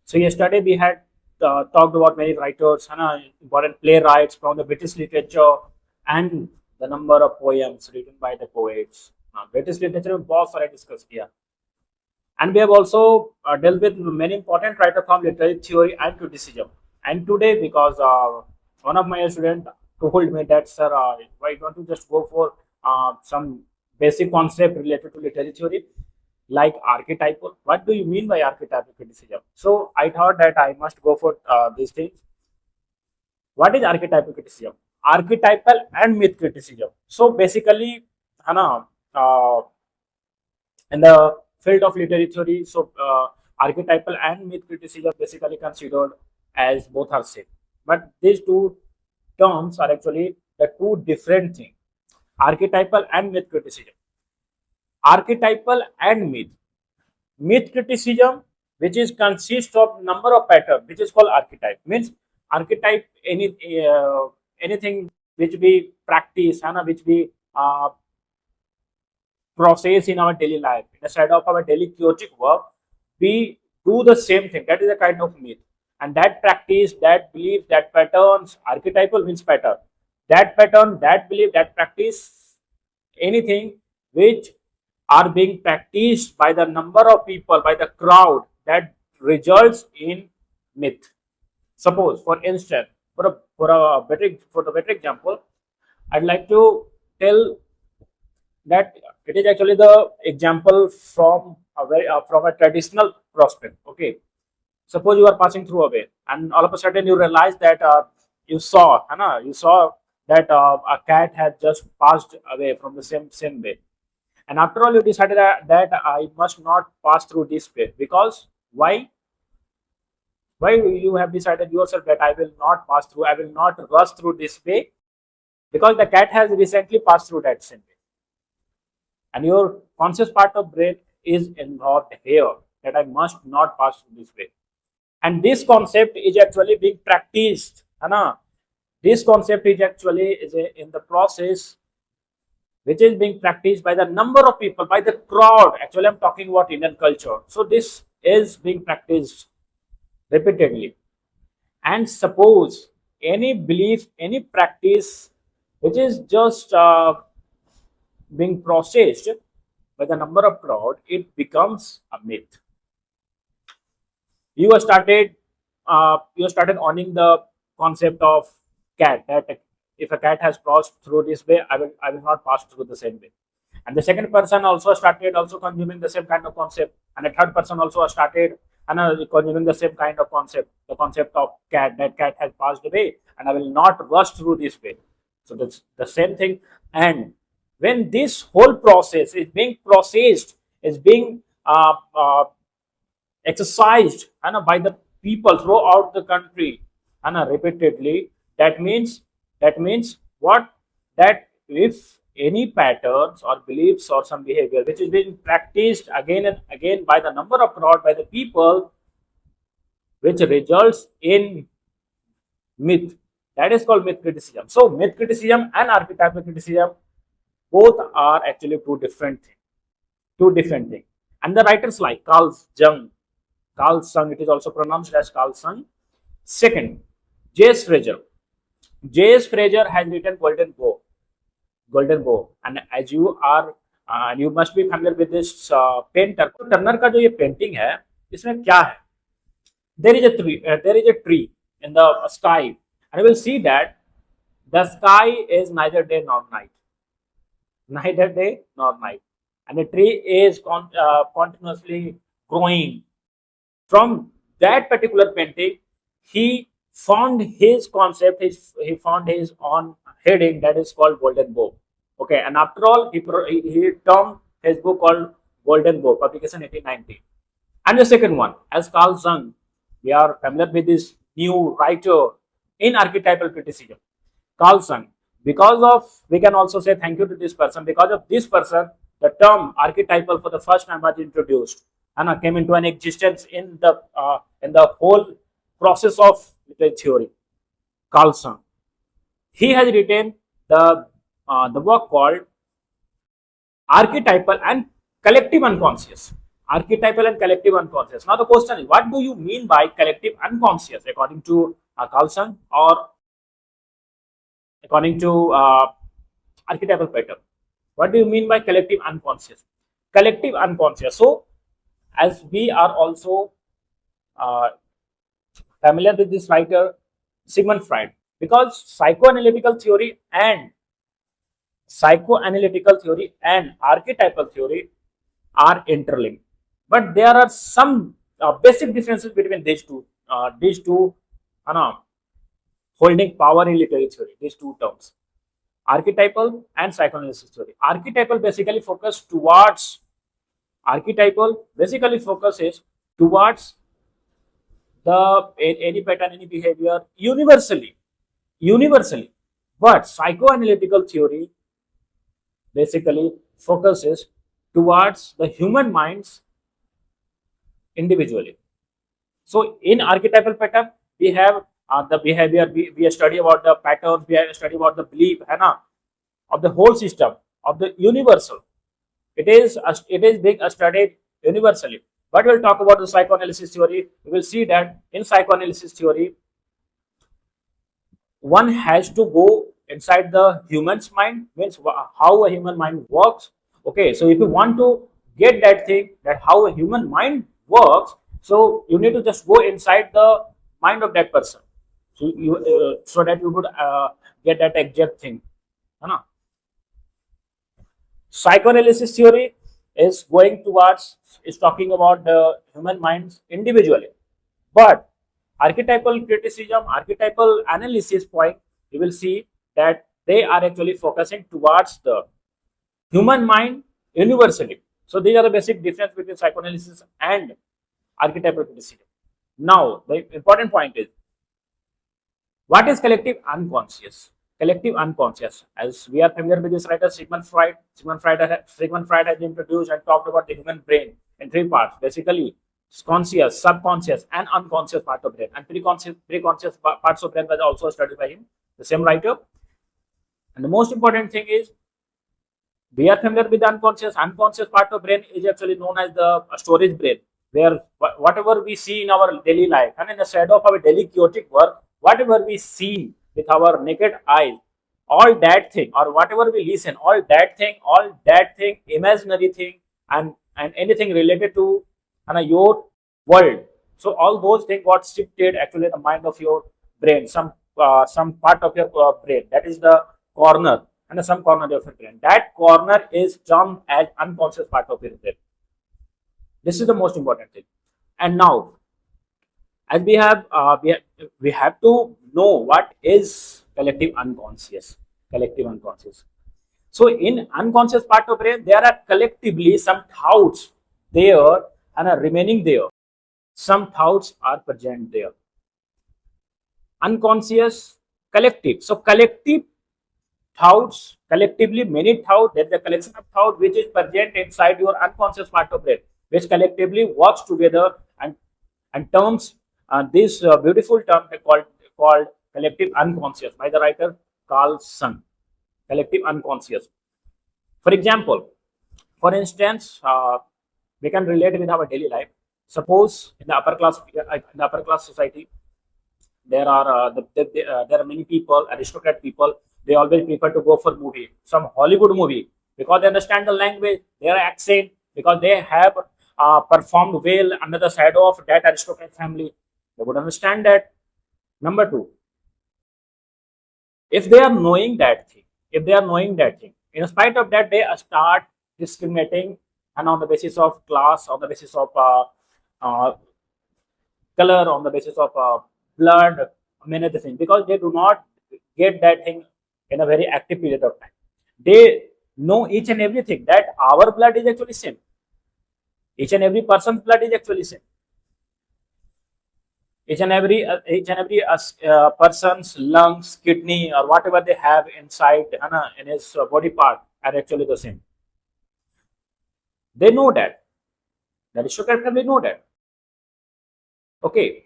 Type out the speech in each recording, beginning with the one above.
So yesterday we had talked about many writers, important playwrights from the British literature, and the number of poems written by the poets. British literature में बहुत सारे discuss किया, and we have also dealt with many important writers from literary theory and criticism. And today, because one of my students told me that, sir, why don't you just go for some basic concept related to literary theory, like archetypal? What do you mean by archetypal criticism? So I thought that I must go for these things. What is archetypal criticism? Archetypal and myth criticism. So basically, uh, in the field of literary theory, so archetypal and myth criticism basically considered as both are same. But these two terms are actually the two different things. Archetypal and myth criticism. Archetypal and myth. Myth criticism, which is consists of number of pattern, which is called archetype. Means archetype anything which we practice, which we process in our daily life. Instead of our daily chaotic work, we do the same thing. That is a kind of myth. And that practice, that belief, that patterns, archetypal means pattern. That pattern, that belief, that practice, anything which are being practiced by the number of people, by the crowd, that results in myth. Suppose, for instance, for the better example, I'd like to tell that it is actually the example from a traditional prospect. Okay, suppose you are passing through a way, and all of a sudden you realize that you saw that a cat has just passed away from the same way, and after all you decided that I must not pass through this way. Because why you have decided yourself that I will not pass through, I will not rush through this way? Because the cat has recently passed through that same way, and your conscious part of brain is involved here, that I must not pass through this way. And this concept is actually being practiced, this concept is actually in the process which is being practiced by the number of people, by the crowd. Actually, I'm talking about Indian culture. So this is being practiced repeatedly. And suppose any belief, any practice which is just being processed by the number of crowd, it becomes a myth. You started owning the concept of cat, that if a cat has crossed through this way, I will not pass through the same way. And the second person also started also consuming the same kind of concept, and the third person also started consuming the same kind of concept, the concept of cat, that cat has passed away and I will not rush through this way. So that's the same thing. And when this whole process is being processed, is being exercised by the people throughout the country repeatedly, that means what? That if any patterns or beliefs or some behavior which is being practiced again and again by the number of crowd, by the people, which results in myth, that is called myth criticism. So myth criticism and archetypal criticism, both are actually two different things. And the writers like Carl Jung, it is also pronounced as Carl Jung. Second, J.S. Fraser. J.S. Fraser has written Golden Bow, and as you are, you must be familiar with this painter. Turner का जो ये painting है, इसमें क्या है? There is a tree in the sky, and you will see that the sky is neither day nor night, and the tree is continuously growing. From that particular painting, he found his concept, he found his own heading, that is called Golden Bow. Okay, and after all, he termed his book called Golden Bow, publication 1890. And the second one, as Carl Jung, we are familiar with this new writer in archetypal criticism, Carl Jung. Because of, we can also say thank you to this person, because of this person, the term archetypal for the first time was introduced and came into an existence in the whole process of literary theory. Carl Jung, he has written the work called Archetypal and Collective Unconscious. archetypal and collective unconscious. Now the question is, what do you mean by collective unconscious according to Carlson or according to archetypal pattern? What do you mean by collective unconscious? Collective unconscious. So, as we are also uh, familiar with this writer, Sigmund Freud, because psychoanalytical theory and archetypal theory are interlinked, but there are some basic differences between these two holding power in literary theory, these two terms, archetypal and psychoanalysis theory. Archetypal basically focuses towards any pattern, any behavior universally. But psychoanalytical theory basically focuses towards the human minds individually. So in archetypal pattern, we have the behavior, we study about the patterns, we have study about the belief, है ना, of the whole system, of the universal. It is being studied universally. But we'll talk about the psychoanalysis theory. We will see that in psychoanalysis theory, one has to go inside the human's mind, means how a human mind works. Okay, so if you want to get that thing, that how a human mind works, so you need to just go inside the mind of that person, so that you would get that exact thing, है ना? Psychoanalysis theory is talking about the human minds individually, but archetypal criticism, archetypal analysis point, you will see that they are actually focusing towards the human mind universally. So these are the basic difference between psychoanalysis and archetypal criticism. Now the important point is, what is collective unconscious? Collective unconscious, as we are familiar with this writer Sigmund Freud. Sigmund Freud has introduced and talked about the human brain in three parts, basically conscious, subconscious, and unconscious part of brain, and preconscious parts of brain were also studied by him, the same writer. And the most important thing is, we are familiar with the unconscious part of brain is actually known as the storage brain, where whatever we see in our daily life and in the shadow of our daily chaotic work, whatever we see with our naked eyes, all that thing, or whatever we listen, all that thing, imaginary thing, and anything related to your world. So all those things got shifted actually in the mind of your brain, some part of your brain, that is the corner, and some corner of your brain. That corner is termed as unconscious part of your brain. This is the most important thing. And now, as we have to know what is collective unconscious. So in unconscious part of brain, there are collectively some thoughts there and are remaining there. Some thoughts are present there. Unconscious, collective. So collective thoughts, collectively many thoughts, there is a collection of thoughts which is present inside your unconscious part of brain, which collectively works together and terms this beautiful term called collective unconscious by the writer Carlson. Collective unconscious. For instance, we can relate with our daily life. Suppose in the upper class society, there are many people, aristocrat people. They always prefer to go for movie, some Hollywood movie, because they understand the language, their accent, because they have performed well under the shadow of that aristocrat family. They would understand that. Number two, if they are knowing that thing, in spite of that, they start discriminating, and on the basis of class, on the basis of color, on the basis of blood, many other things, because they do not get that thing in a very active period of time. They know each and everything, that our blood is actually same. Each and every person's blood is actually same. Each and every person's lungs, kidney, or whatever they have inside in his body part are actually the same. They know that. The aristocrat family know that. Okay,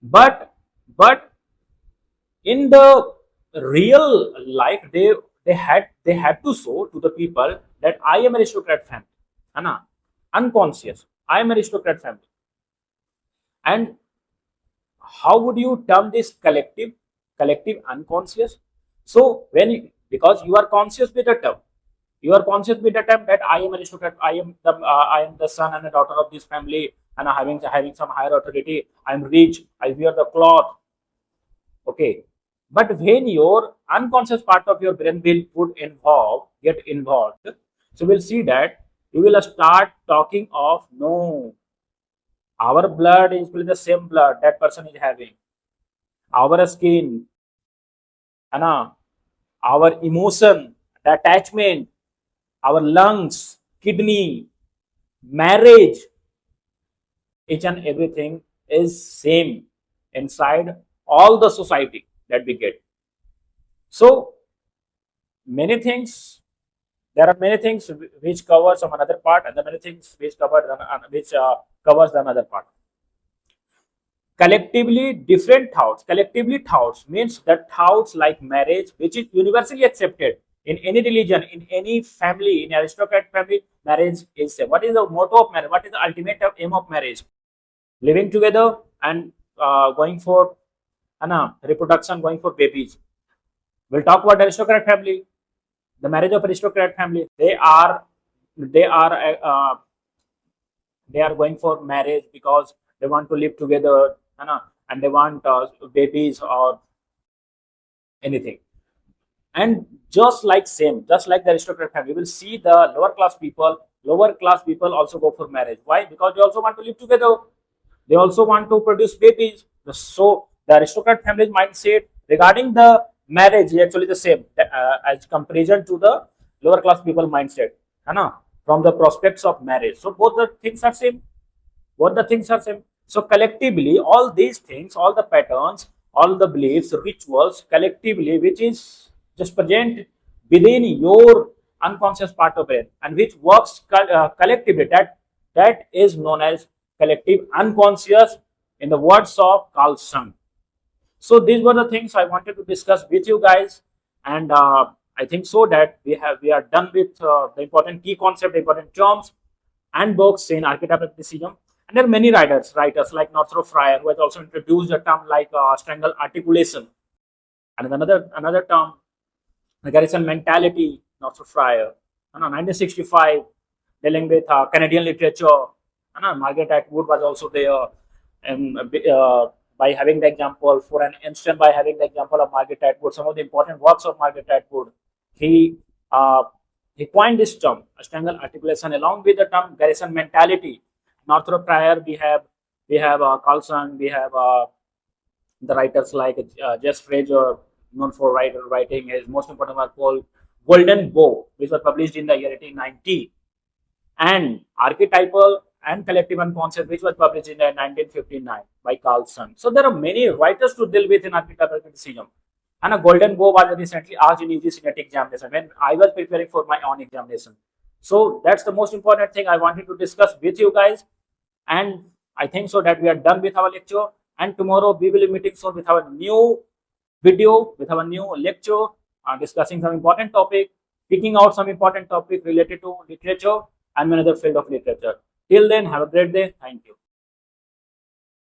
but in the real life, they had to show to the people that I am aristocrat family, unconscious. I am aristocrat family. And how would you term this collective unconscious? So because you are conscious with the term, you are conscious with the term that I am aristocrat, I am the son and the daughter of this family, and I'm having some higher authority. I'm rich. I wear the cloth. Okay, but when your unconscious part of your brain will get involved, so we'll see that you will start talking of no, our blood is really the same blood that person is having, our skin, and our emotion, the attachment, our lungs, kidney, marriage, each and everything is same inside all the society that we get. So many things, there are many things which cover some another part, and the many things which covers the another part. Collectively thoughts means that thoughts like marriage, which is universally accepted in any religion, in any family, in aristocrat family, marriage is same. What is the motto of marriage? What is the ultimate aim of marriage? Living together and going for reproduction, going for babies. We'll talk about aristocrat family. The marriage of aristocrat family, they are uh, they are going for marriage because they want to live together, and they want babies or anything. And just like the aristocrat family, we will see the lower class people also go for marriage. Why? Because they also want to live together. They also want to produce babies. So the aristocrat family's mindset regarding the marriage is actually the same as comparison to the lower class people mindset, from the prospects of marriage. So both the things are same. Both the things are same. So collectively, all these things, all the patterns, all the beliefs, rituals, collectively, which is just present within your unconscious part of it, and which works collectively, that is known as collective unconscious in the words of Carl Jung. So these were the things I wanted to discuss with you guys, and I think so that we are done with the important key concept, important terms, and books in archetypal criticism. And there are many writers like Northrop Fryer, who has also introduced a term like strangle articulation, and another term, the garrison mentality, Northrop Fryer. 1965, dealing with Canadian literature. Margaret Atwood was also there, and by having the example, for an instant, by having the example of Margaret Atwood, some of the important works of Margaret Atwood, he uh, he coined this term, strangle articulation, along with the term garrison mentality. Northrop Fryer, we have Carl Jung, we have the writers like Jess Fraser, known for writing his most important work called Golden Bow, which was published in the year 1890, and Archetypal and Collective Unconscious, which was published in 1959 by Carl Jung. So there are many writers to deal with in archetypal criticism. And a Golden Bow was recently asked in UG Senate examination when I was preparing for my own examination. So that's the most important thing I wanted to discuss with you guys. And I think so that we are done with our lecture. And tomorrow we will be meeting soon with our new video, with our new lecture, discussing some important topic, picking out some important topic related to literature and another field of literature. Till then, have a great day. Thank you.